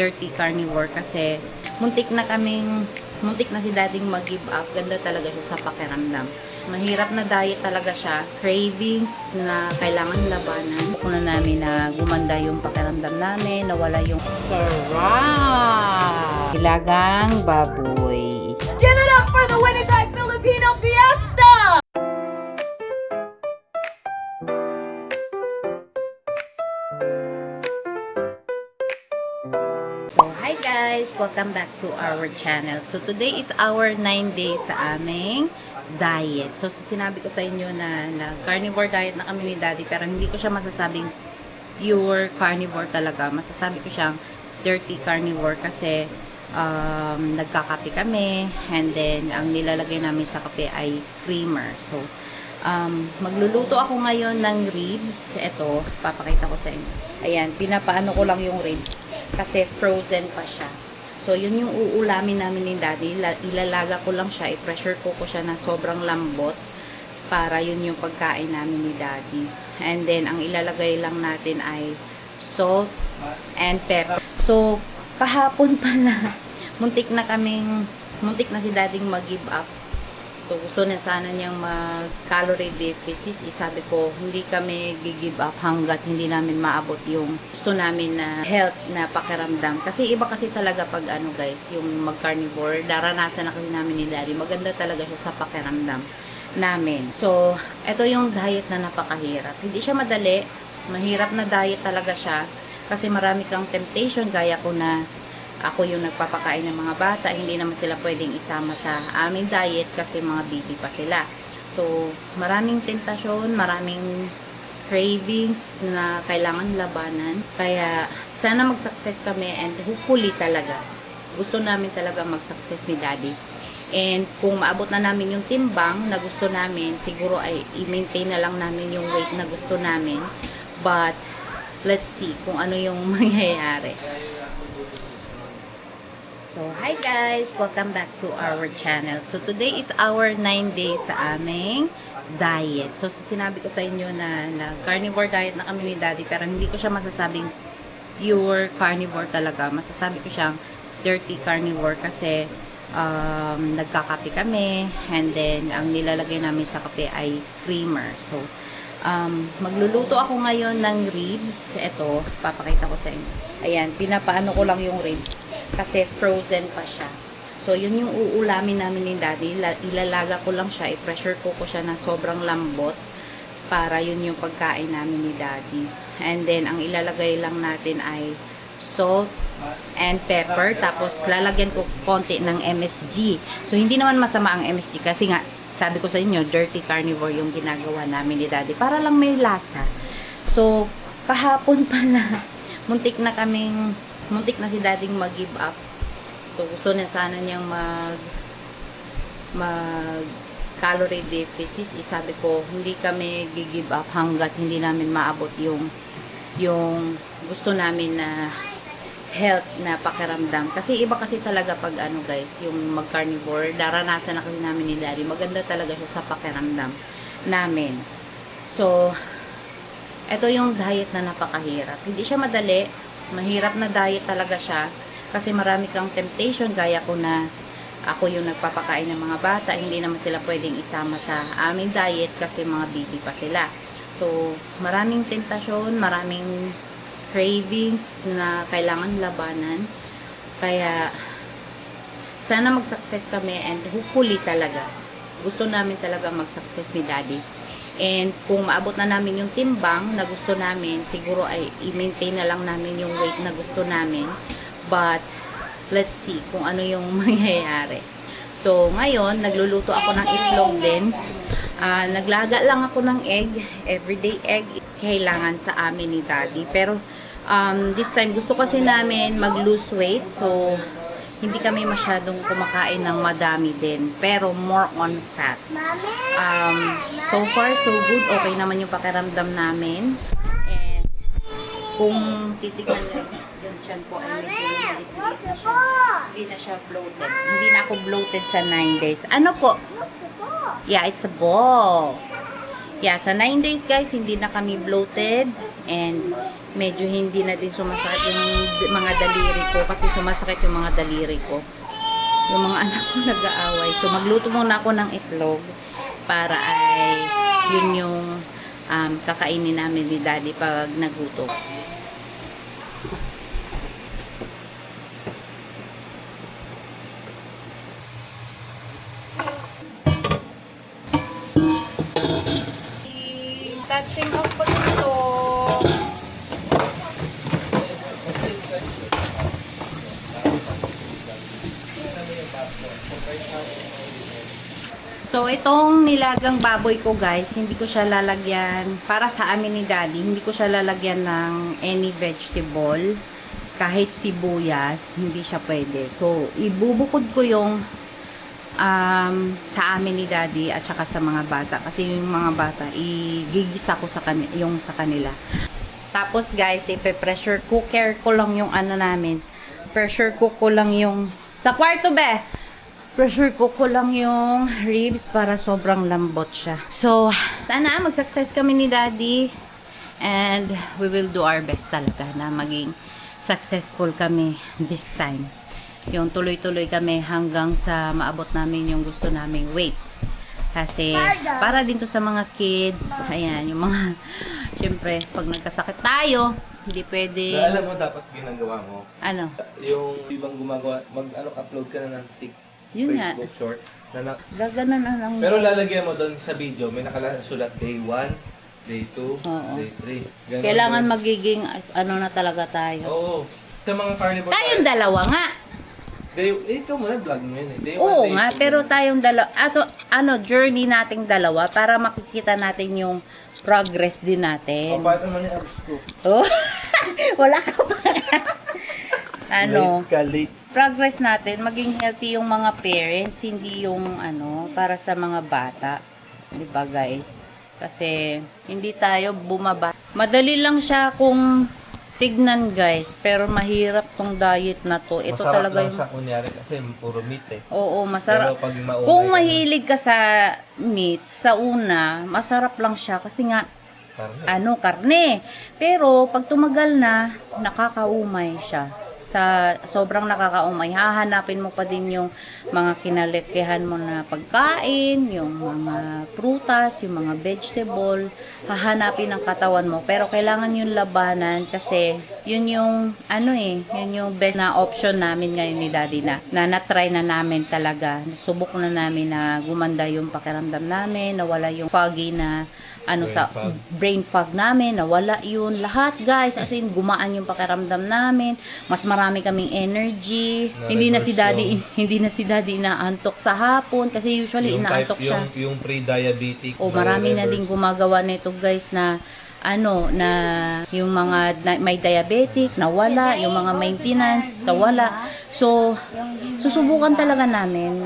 dirty carnivore kasi muntik na si dading mag-give up. Ganda talaga siya sa pakiramdam. Mahirap na diet talaga siya. Cravings na kailangan labanan. Kuna namin na gumanda yung pakiramdam namin, nawala yung sarap! Ilagang baboy. Give it up for the Winnipeg Filipino Fiesta! So, hi guys! Welcome back to our channel. So, today is our 9 days sa aming diet. So, sinabi ko sa inyo na carnivore diet na kami ni Daddy, pero hindi ko siya masasabing pure carnivore talaga. Masasabi ko siyang dirty carnivore kasi nagkakape kami, and then ang nilalagay namin sa kape ay creamer. So, magluluto ako ngayon ng ribs. Ito, papakita ko sa inyo. Ayan, pinapaano ko lang yung ribs kasi frozen pa siya. So, yun yung uulamin namin ni Daddy. Ilalaga ko lang siya, i-pressure ko siya na sobrang lambot para yun yung pagkain namin ni Daddy. And then, ang ilalagay lang natin ay salt and pepper. So, kahapon pala, muntik na si Dading mag-give up. So, gusto na sana niyang mag-calorie deficit. Sabi ko, hindi kami gi-give up hanggat hindi namin maabot yung gusto namin na health na pakiramdam. Kasi iba kasi talaga pag guys, yung mag-carnivore, daranasan na kasi namin ni Daddy. Maganda talaga siya sa pakiramdam namin. So, ito yung diet na napakahirap. Hindi siya madali. Mahirap na diet talaga siya. Kasi marami kang temptation, gaya ko na ako yung nagpapakain ng mga bata, hindi naman sila pwedeng isama sa aming diet kasi mga baby pa sila. So, maraming tentasyon, maraming cravings na kailangan labanan. Kaya, sana mag-success kami, and hopefully talaga, gusto namin talaga mag-success ni Daddy. And kung maabot na namin yung timbang na gusto namin, siguro ay i-maintain na lang namin yung weight na gusto namin. But, let's see kung ano yung mangyayari. So, hi guys! Welcome back to our channel. So, today is our 9 days sa aming diet. So, sinabi ko sa inyo na carnivore diet na kami ni Daddy, pero hindi ko siya masasabing pure carnivore talaga. Masasabi ko siyang dirty carnivore kasi nagkakape kami, and then ang nilalagay namin sa kape ay creamer. So, magluluto ako ngayon ng ribs. Ito, papakita ko sa inyo. Ayan, pinapaano ko lang yung ribs kasi frozen pa siya. So, yun yung uulamin namin ni Daddy. Ilalaga ko lang siya, i-pressure ko siya na sobrang lambot para yun yung pagkain namin ni Daddy. And then, ang ilalagay lang natin ay salt and pepper. Tapos, lalagyan ko konti ng MSG. So, hindi naman masama ang MSG kasi nga, sabi ko sa inyo, dirty carnivore yung ginagawa namin ni Daddy. Para lang may lasa. So, kahapon pala, muntik na si Dading mag-give up. So, gusto na sana niyang mag-calorie deficit. Sabi ko, hindi kami gi-give up hanggat hindi namin maabot yung gusto namin na health na pakiramdam. Kasi iba kasi talaga pag guys, yung mag-carnivore, daranasan na kasi namin ni Daddy. Maganda talaga siya sa pakiramdam namin. So, ito yung diet na napakahirap. Hindi siya madali. Mahirap na diet talaga siya kasi marami kang temptation, gaya ko na ako yung nagpapakain ng mga bata, hindi naman sila pwedeng isama sa aming diet kasi mga baby pa sila. So, maraming tentasyon, maraming cravings na kailangan labanan. Kaya, sana mag-success kami, and hopefully talaga, gusto namin talaga mag-success ni Daddy. And kung maabot na namin yung timbang na gusto namin, siguro ay i-maintain na lang namin yung weight na gusto namin. But, let's see kung ano yung mangyayari. So, ngayon, nagluluto ako ng itlog din. Naglaga lang ako ng egg. Everyday egg is kailangan sa amin ni Daddy. Pero, this time, gusto kasi namin mag-lose weight. So, hindi kami masyadong kumakain ng madami din. Pero more on fats. So far, so good. Okay naman yung pakiramdam namin. And kung titignan nyo, yung tiyan po ay medyo lilit na siya. Hindi na siya bloated. Hindi na ako bloated sa 9 days. Ano po? Yeah, it's a ball. Yeah, sa 9 days guys, hindi na kami bloated. And medyo hindi na din sumasakit yung mga daliri ko kasi sumasakit yung mga daliri ko. Yung mga anak ko nag-aaway. So magluto muna ako ng itlog para ay yun yung kakainin namin ni Daddy pag nagutom. Touching of pagluto. So, itong nilagang baboy ko guys, hindi ko siya lalagyan, para sa amin ni Daddy, hindi ko siya lalagyan ng any vegetable. Kahit sibuyas, hindi siya pwede. So, ibubukod ko yung sa amin ni Daddy at saka sa mga bata. Kasi yung mga bata, igigisa ko sa kanila. Tapos guys, ipe-pressure cooker ko lang yung ano namin. Pressure cook ko lang yung, sa kwarto be! Pressure cook ko lang yung ribs para sobrang lambot siya. So, sana mag-success kami ni Daddy. And we will do our best talaga na maging successful kami this time. Yung tuloy-tuloy kami hanggang sa maabot namin yung gusto naming weight. Kasi, para din to sa mga kids. Ayan, yung mga, syempre, pag nagkasakit tayo, hindi pwede. Alam mo, dapat ginagawa mo. Ano? Yung ibang gumagawa, upload ka na ng Yun nga. Facebook short. Gaganon na lang. Pero lalagyan mo doon sa video, may nakasulat day 1, day 2, Oo. day 3. Kailangan magiging, ano na talaga tayo. Oo. Sa mga carnivore. Tayong dalawa nga. Ikaw muna, vlog mo yun eh. Day 1, Oo day nga, 2, pero tayong dalawa, journey nating dalawa para makikita natin yung progress din natin. paano naman yung abs ko? Oh, wala ka pa. Ano, Late. progress natin, maging healthy yung mga parents, hindi yung para sa mga bata. 'Di ba guys? Kasi hindi tayo bumaba. Madali lang siya kung tignan guys, pero mahirap tong diet na to. Ito Masarap talaga lang yung siya kunyari kasi puro meat eh. Oo, masarap. Pero pag maumay Kung ka mahilig ka sa meat, sa una, masarap lang siya kasi nga na, karne. Pero pag tumagal na, nakakaumay siya. Sobrang nakakaumay. Hahanapin mo pa din yung mga kinalikihan mo na pagkain, yung mga prutas, yung mga vegetable. Hahanapin ang katawan mo. Pero kailangan yung labanan kasi yun yung yun yung best na option namin ngayon ni Daddy na na-try na namin talaga. Subok na namin na gumanda yung pakiramdam namin, nawala yung foggy na brain fog namin, nawala yun lahat guys, as in gumaan yung pakiramdam namin, mas marami kaming energy, hindi na si Daddy inaantok sa hapon kasi usually yung inaantok siya. Yung pre-diabetic. Marami na din gumagawa nito guys na na yung mga may diabetic nawala, yung mga maintenance nawala. So susubukan talaga namin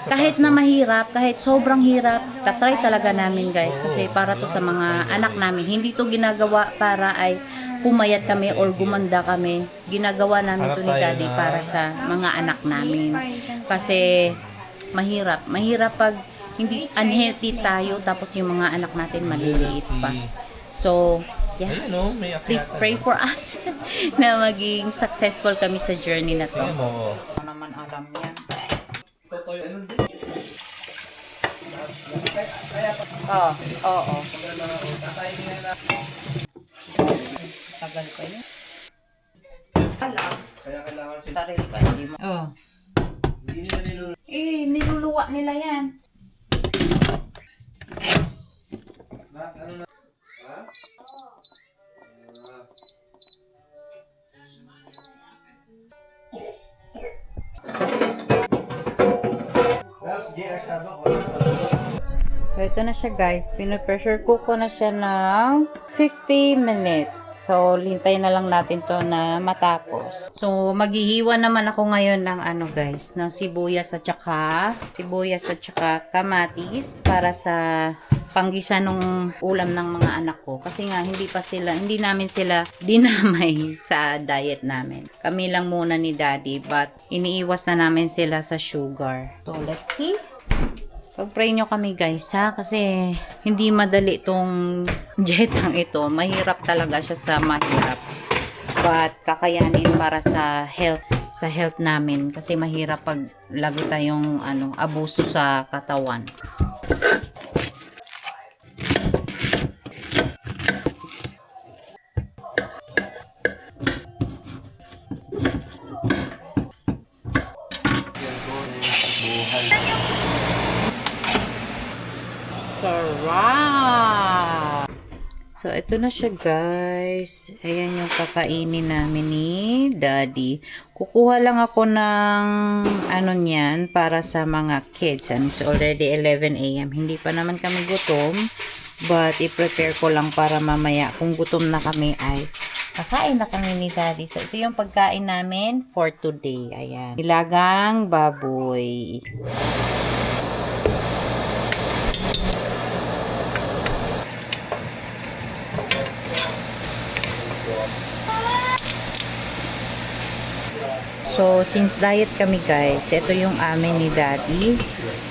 kahit na mahirap, kahit sobrang hirap, tatry talaga namin guys kasi para to sa mga anak namin. Hindi to ginagawa para ay pumayat kami or gumanda kami. Ginagawa namin to ni Daddy para sa mga anak namin. Kasi mahirap pag hindi unhealthy tayo tapos yung mga anak natin maliliit pa. So, yeah. Please pray for us na maging successful kami sa journey na to. Ano naman alam yan. Oo. Tagal pa yun. Kaya kailangan sila. Sarili ka, hindi mo. Hindi nila niluluwa. Niluluwa nila yan. So, ito na siya guys. Pino-pressure cook ko na siya ng 50 minutes. So, hintayin na lang natin to na matapos. So, maghihiwa naman ako ngayon ng guys, ng sibuyas at saka kamatis para sa panggisa nung ulam ng mga anak ko. Kasi nga, hindi namin sila dinamay sa diet namin. Kami lang muna ni Daddy, but iniiwas na namin sila sa sugar. So, let's see. Pag-pray nyo kami guys ha, kasi hindi madali itong jetang ito. Mahirap talaga siya sa mahirap. But kakayanin para sa health namin kasi mahirap pag lagi tayong abuso sa katawan. Sarap! So, ito na siya guys. Ayan yung kakainin namin ni Daddy. Kukuha lang ako ng niyan para sa mga kids. And it's already 11 a.m. Hindi pa naman kami gutom. But, i-prepare ko lang para mamaya kung gutom na kami ay kakain na kami ni Daddy. So, ito yung pagkain namin for today. Ayan. Nilagang baboy. So, since diet kami guys, ito yung amin ni Daddy.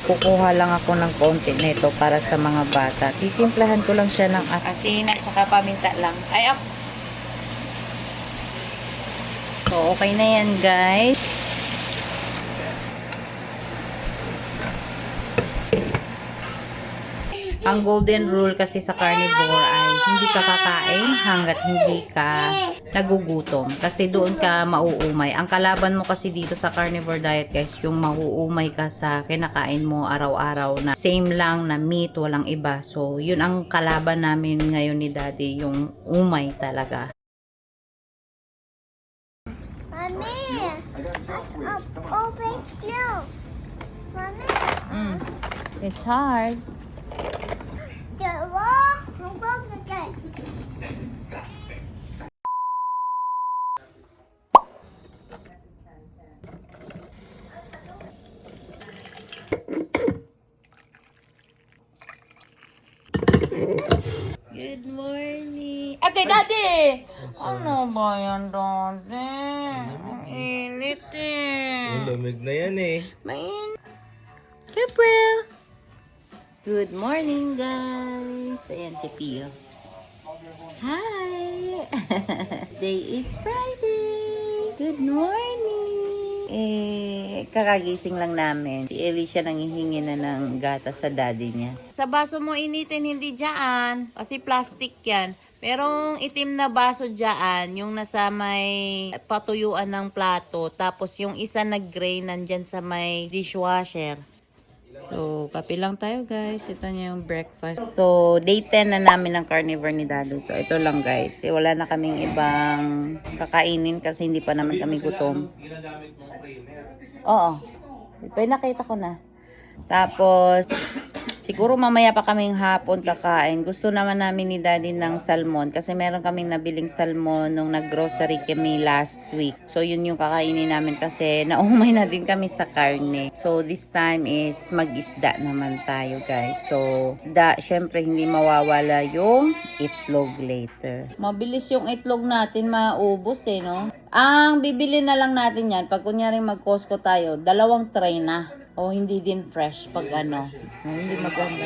Kukuha lang ako ng konti nito para sa mga bata. Titimplahan ko lang siya ng asin at saka paminta lang. Ay, ako. So, okay na yan guys. Ang golden rule kasi sa carnivore ay hindi ka kakain hanggat hindi ka nagugutom. Kasi doon ka mauumay. Ang kalaban mo kasi dito sa carnivore diet guys, yung mauumay ka sa kinakain mo araw-araw na same lang na meat, walang iba. So, yun ang kalaban namin ngayon ni Daddy, yung umay talaga. Mommy, open now. Mommy, It's hard. the wall. I'm going to get. Good morning. Ate, Daddy! Ano ba yan, Daddy? Ang init eh. Lamig na yan eh. Main. Gabriel. Good morning, guys. Ayan si Pio. Hi. Day is Friday. Good morning. Kakagising lang namin. Si Alicia nanghihingi na ng gatas sa daddy niya. Sa baso mo initin, hindi dyan. Kasi plastic yan. Merong itim na baso dyan, yung nasa may patuyuan ng plato. Tapos yung isa na gray nandyan sa may dishwasher. So, kape lang tayo guys. Ito na yung breakfast. So, day 10 na namin ng carnivore ni Daddy. So, ito lang guys. Wala na kaming ibang kakainin kasi hindi pa naman kami gutom. Oo. Pinakita ko na. Tapos, siguro mamaya pa kaming hapon kakain. Gusto naman namin ni Daddy ng salmon kasi meron kaming nabiling salmon nung nag-grocery kami last week. So, yun yung kakainin namin kasi naumay na din kami sa karne. So, this time is mag-isda naman tayo, guys. So, isda, syempre hindi mawawala yung itlog later. Mabilis yung itlog natin maubos no? Ang bibili na lang natin yan, pag kunyari mag-Costco tayo, 2 tray na. O hindi din fresh pag hindi maganda.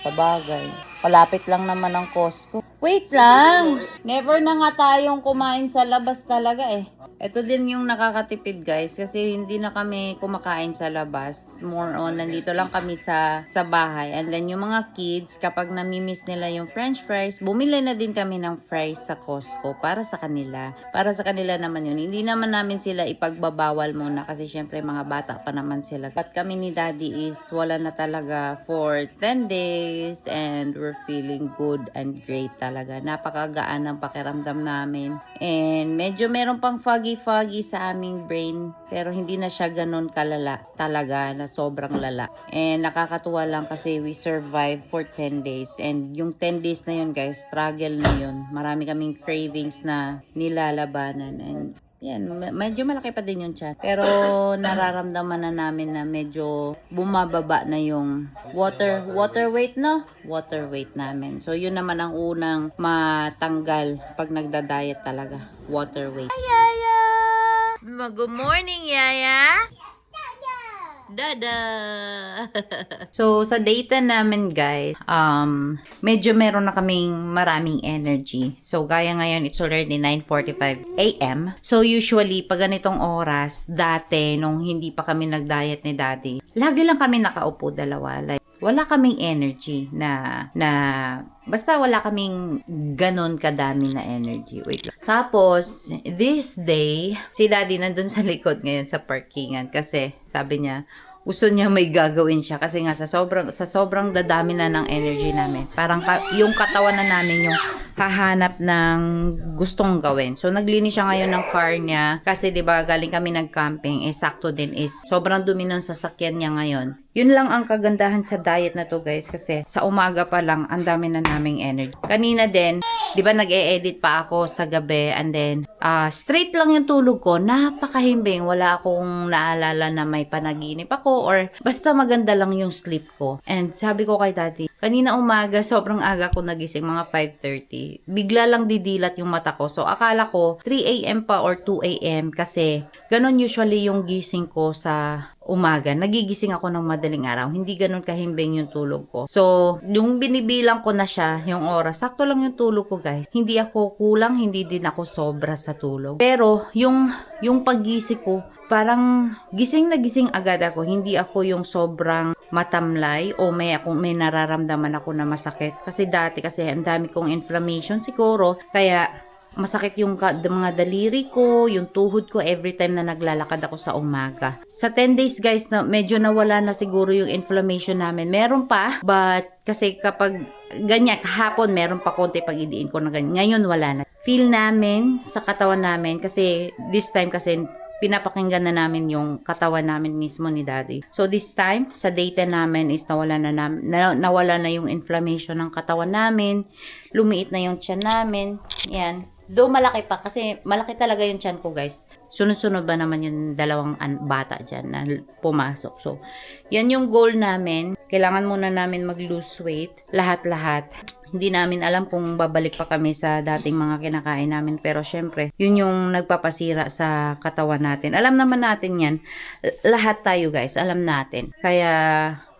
Sabagay. Palapit lang naman ang Costco. Wait lang! Never na nga tayong kumain sa labas talaga eh. Ito din yung nakakatipid guys kasi hindi na kami kumakain sa labas. More on, nandito lang kami sa bahay. And then yung mga kids, kapag namimiss nila yung french fries, bumili na din kami ng fries sa Costco para sa kanila. Para sa kanila naman yun. Hindi naman namin sila ipagbabawal muna kasi syempre mga bata pa naman sila. But kami ni Daddy is wala na talaga for 10 days and we're feeling good and great talaga. Napakagaan ng pakiramdam namin. And medyo meron pang foggy sa aming brain pero hindi na siya ganun kalala talaga na sobrang lala. And nakakatuwa lang kasi we survived for 10 days and yung 10 days na yun guys, struggle na yun. Marami kaming cravings na nilalabanan and yan, medyo malaki pa din yung chat. Pero nararamdaman na namin na medyo bumababa na yung water weight, no? Water weight namin. So, yun naman ang unang matanggal pag nagda-diet talaga. Water weight. Yaya! Good morning, Yaya! Dada! So, sa data namin, guys, medyo meron na kaming maraming energy. So, gaya ngayon, it's already 9:45 a.m. So, usually, pag ganitong oras, dati, nung hindi pa kami nag-diet ni Daddy, lagi lang kami nakaupo dalawa. Like, wala kaming energy basta wala kaming ganon kadami na energy. Wait lang. Tapos, this day, si Daddy nandun sa likod ngayon sa parkingan kasi sabi niya, gusto niya may gagawin siya kasi nga sa sobrang dadami na ng energy namin. Parang yung katawan na namin yung hahanap ng gustong gawin. So naglinis siya ngayon ng car niya kasi 'di ba galing kami nag-camping, sakto din is sobrang dumi ng sasakyan niya ngayon. Yun lang ang kagandahan sa diet na to, guys, kasi sa umaga pa lang ang dami na naming energy. Kanina din, 'di ba nag-e-edit pa ako sa gabi and then straight lang yung tulog ko, napakahimbing, wala akong naalala na may panaginip ako or basta maganda lang yung sleep ko. And sabi ko kay Daddy, kanina umaga sobrang aga ko nagising, mga 5:30. Bigla lang didilat yung mata ko. So akala ko 3 a.m. pa or 2 a.m. kasi ganon usually yung gising ko sa umaga. Nagigising ako ng madaling araw. Hindi ganun kahimbing yung tulog ko. So, yung binibilang ko na siya, yung oras, sakto lang yung tulog ko, guys. Hindi ako kulang, hindi din ako sobra sa tulog. Pero, yung paggising ko, parang gising na gising agad ako. Hindi ako yung sobrang matamlay o may nararamdaman ako na masakit. Kasi dati kasi ang dami kong inflammation siguro. Kaya, masakit yung mga daliri ko, yung tuhod ko every time na naglalakad ako sa umaga. Sa 10 days, guys, na medyo nawala na siguro yung inflammation namin. Meron pa, but kasi kapag ganyan, kahapon meron pa konti pag idiin ko na ganyan. Ngayon wala na. Feel namin sa katawan namin kasi this time kasi pinapakinggan na namin yung katawan namin mismo ni Daddy. So this time, sa data namin is nawala na yung inflammation ng katawan namin. Lumiit na yung tiyan namin. Yan. Do malaki pa kasi malaki talaga yung tiyan ko, guys. Sunod-sunod ba naman yung dalawang bata dyan na pumasok. So, yan yung goal namin. Kailangan muna namin mag-lose weight. Lahat-lahat. Hindi namin alam kung babalik pa kami sa dating mga kinakain namin. Pero syempre, yun yung nagpapasira sa katawan natin. Alam naman natin yan. Lahat tayo, guys. Alam natin. Kaya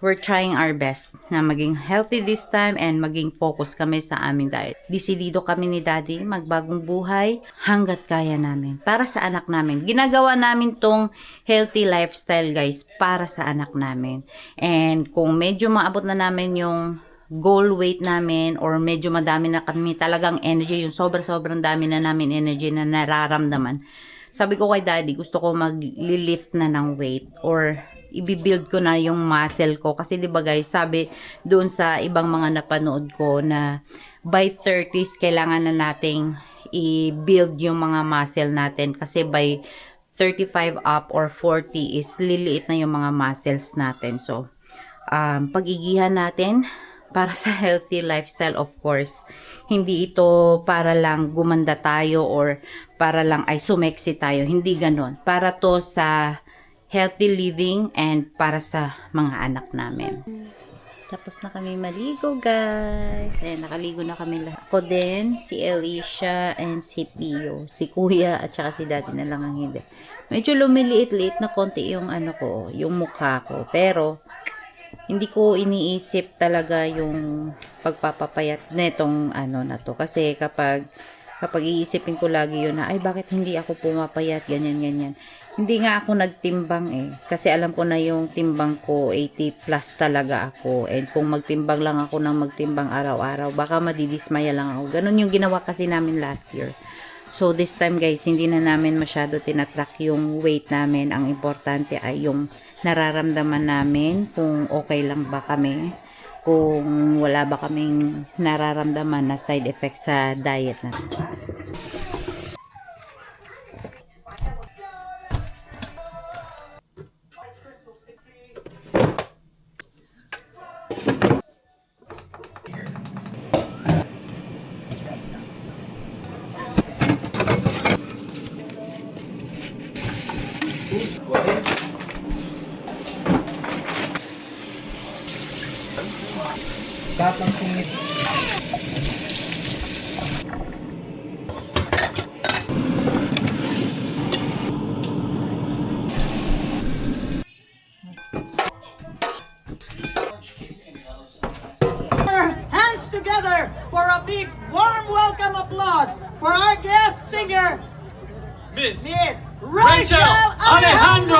we're trying our best na maging healthy this time and maging focus kami sa aming diet. Desidido kami ni Daddy magbagong buhay hanggat kaya namin. Para sa anak namin. Ginagawa namin tong healthy lifestyle, guys, para sa anak namin. And kung medyo maabot na namin yung goal weight namin or medyo madami na kami talagang energy, yung sobrang dami na namin energy na nararamdaman. Sabi ko kay Daddy, gusto ko mag-lift na ng weight or i-build ko na yung muscle ko. Kasi 'di ba, guys, sabi doon sa ibang mga napanood ko na by 30s kailangan na nating i-build yung mga muscle natin. Kasi by 35 up or 40 is liliit na yung mga muscles natin. So, pag-igihan natin para sa healthy lifestyle, of course. Hindi ito para lang gumanda tayo or para lang ay sumeksi tayo. Hindi ganon. Para to sa healthy living and para sa mga anak namin. Tapos na kami maligo, guys. Ayan, nakaligo na kami lahat. Ako din, si Alicia, and si Pio. Si Kuya at saka si Daddy na lang ang hindi. Medyo lumiliit-liit na konti yung yung mukha ko. Pero, hindi ko iniisip talaga yung pagpapapayat netong na to. Kasi kapag iisipin ko lagi yun na, ay bakit hindi ako pumapayat, ganyan. Hindi nga ako nagtimbang kasi alam ko na yung timbang ko 80 plus talaga ako, and kung magtimbang lang ako ng magtimbang araw-araw baka madidismaya lang ako. Ganun yung ginawa kasi namin last year. So this time, guys, hindi na namin masyado tinatrack yung weight namin. Ang importante ay yung nararamdaman namin, kung okay lang ba kami, kung wala ba kaming nararamdaman na side effect sa diet natin. Tapang singit. Rachel Alejandro!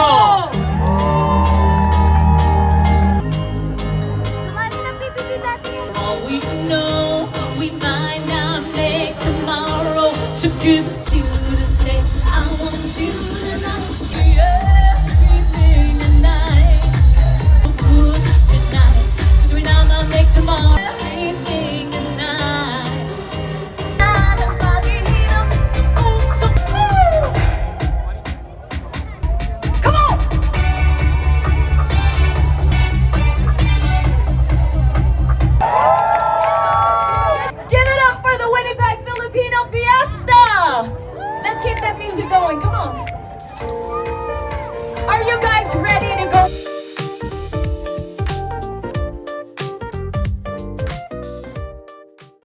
All we know, we might not make tomorrow. So give it to the say, I want you tonight. Everything tonight. Good tonight. 'Cause we might not make tomorrow.